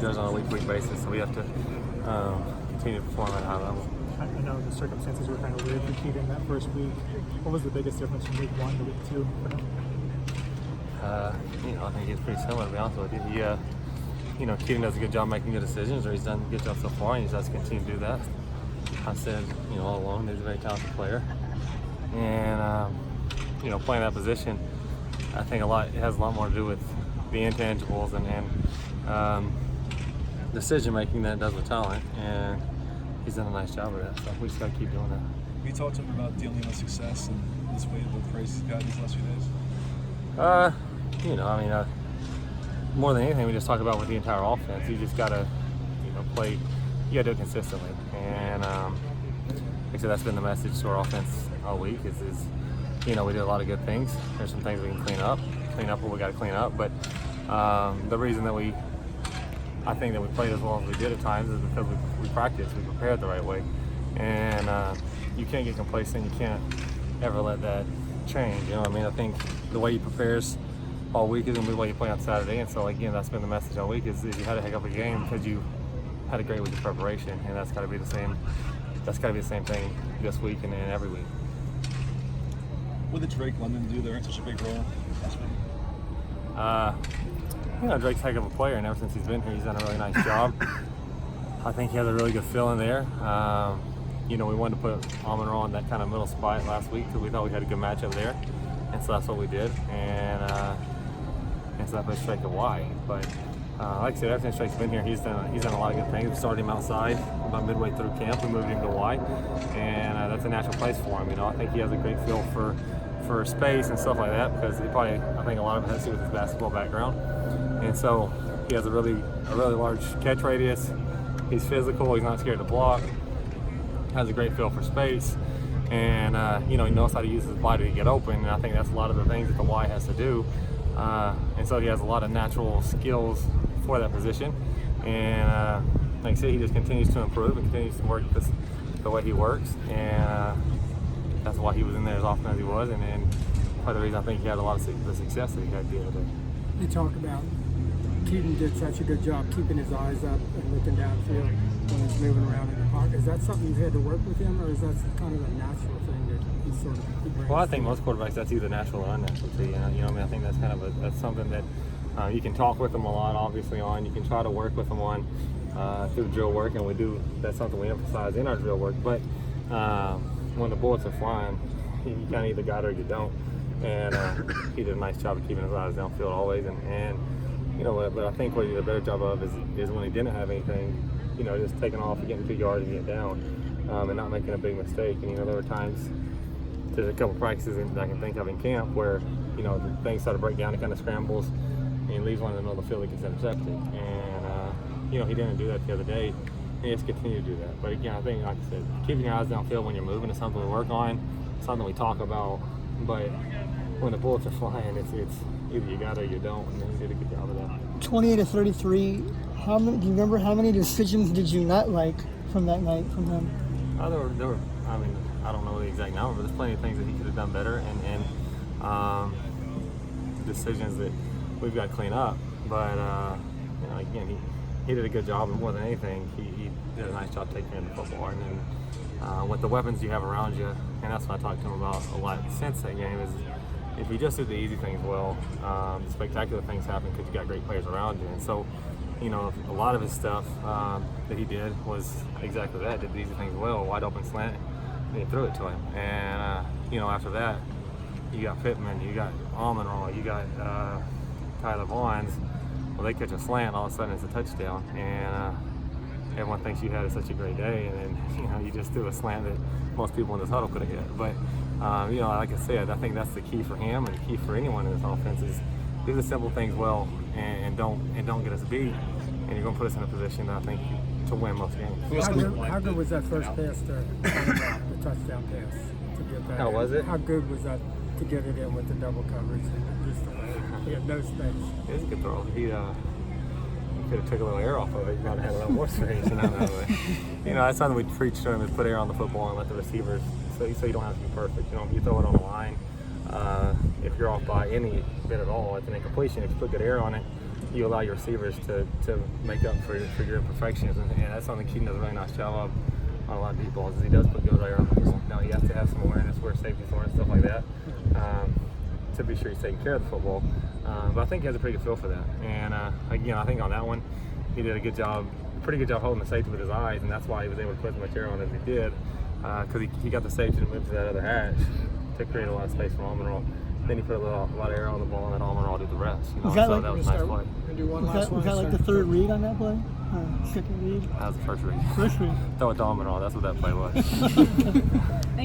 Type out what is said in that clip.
judged on a week-to-week basis, so we have to continue to perform at a high level. I know the circumstances were kind of weird for Kedon that first week. What was the biggest difference from week 1 to week 2 for him? I think it's pretty similar, to be honest with you. Kedon does a good job making good decisions, or he's done a good job so far, and he has to continue to do that. I said, all along, he's a very talented player. And, playing that position, I think it has a lot more to do with the intangibles and decision-making than it does with talent. And he's done a nice job of that, so we just got to keep doing that. We talked to him about dealing with success and this way the praise he's got these last few days. More than anything, we just talk about with the entire offense. You just gotta, play. You gotta do it consistently, and like I said, that's been the message to our offense all week. Is we did a lot of good things. There's some things we can clean up what we got to clean up. But the reason that I think that we played as well as we did at times is because we practiced, we prepared the right way, and you can't get complacent. You can't ever let that change. I think the way you prepares all week is going to be the way you play on Saturday, and so again, that's been the message all week: is you had to heck up a game because you had a great week of preparation, and that's got to be the same. That's got to be the same thing this week and every week. What did Drake London do there in such a big role last week? Drake's a heck of a player, and ever since he's been here, he's done a really nice job. I think he has a really good feeling there. We wanted to put Amon-Ra on that kind of middle spot last week because we thought we had a good matchup there, and so that's what we did. And so that puts Drake at Y. But like I said, ever since Drake's been here, he's done a lot of good things. We started him outside about midway through camp. We moved him to Y, and that's a natural place for him. I think he has a great feel for space and stuff like that because I think a lot of it has to do with his basketball background. And so he has a really large catch radius. He's physical. He's not scared to block. Has a great feel for space, and he knows how to use his body to get open. And I think that's a lot of the things that the Y has to do. And so he has a lot of natural skills for that position. And like I said, he just continues to improve and continues to work the way he works. And that's why he was in there as often as he was. And part of the reason I think he had a lot of the success that he had the other day. You talk about Kedon did such a good job keeping his eyes up and looking downfield when he's moving around in the pocket. Is that something you had to work with him, or is that kind of a natural thing that he sort of brings? Well, I think most quarterbacks, that's either natural or unnatural to you. I think that's kind of that's something that you can talk with them a lot, obviously, on. You can try to work with them on through drill work, and that's something we emphasize in our drill work. But when the bullets are flying, you kind of either got it or you don't. And he did a nice job of keeping his eyes downfield always. But I think what he did a better job of is when he didn't have anything, just taking off and getting 2 yards and getting down, and not making a big mistake. And there were times, there's a couple practices that I can think of in camp where things start to break down, it kind of scrambles, and he leaves one in the middle of the field that gets intercepted. And he didn't do that the other day. And he has to continue to do that. But again, I think, like I said, keeping your eyes downfield when you're moving is something we work on, something we talk about. But when the bullets are flying, it's either you got it or you don't, and he did a good job of that. 28-33. Do you remember how many decisions did you not like from that night from him? There were. I don't know the exact number, but there's plenty of things that he could have done better, and decisions that we've got to clean up. But again, he did a good job, and more than anything, he did a nice job taking care of the football. And then with the weapons you have around you, and that's what I talked to him about a lot since that game, is if you just do the easy things well, the spectacular things happen because you got great players around you. And so, a lot of his stuff that he did was exactly that, did the easy things well, wide open slant, and he threw it to him. And, after that, you got Pittman, you got Amon-Ra, you got Tyler Vaughns. Well, they catch a slant, all of a sudden it's a touchdown. And everyone thinks you had such a great day, and then, you just threw a slant that most people in this huddle could have hit. But, like I said, I think that's the key for him and the key for anyone in this offense is do the simple things well and don't get us beat, and you're going to put us in a position, I think, to win most games. How good was that first pass the touchdown pass to get that? How in? was it? How good was that to get it in with the double coverage and just he had no space? It was a good throw. He could have took a little air off of it. You might have had a little more space. That's something we preach to him is put air on the football and let the receivers, so you don't have to be perfect. If you throw it on the line, if you're off by any bit at all, it's an incompletion. If you put good air on it, you allow your receivers to make up for your imperfections, and that's something Kedon does a really nice job of on a lot of deep balls. Is he does put good right on people. Now he has to have some awareness where safeties are and stuff like that to be sure he's taking care of the football. But I think he has a pretty good feel for that. And again, I think on that one he did a good job, pretty good job holding the safety with his eyes, and that's why he was able to put as much air on as he did, because he got the safety to move to that other hatch to create a lot of space for Almiron. Then he put a lot of air on the ball and let Almiron do the rest. You know? Was that So like- that was a nice play. And do one Was last that, was one. that like the third read on that play? Second read? That was the first read. First read. Throw it to Almiron. That's what that play was.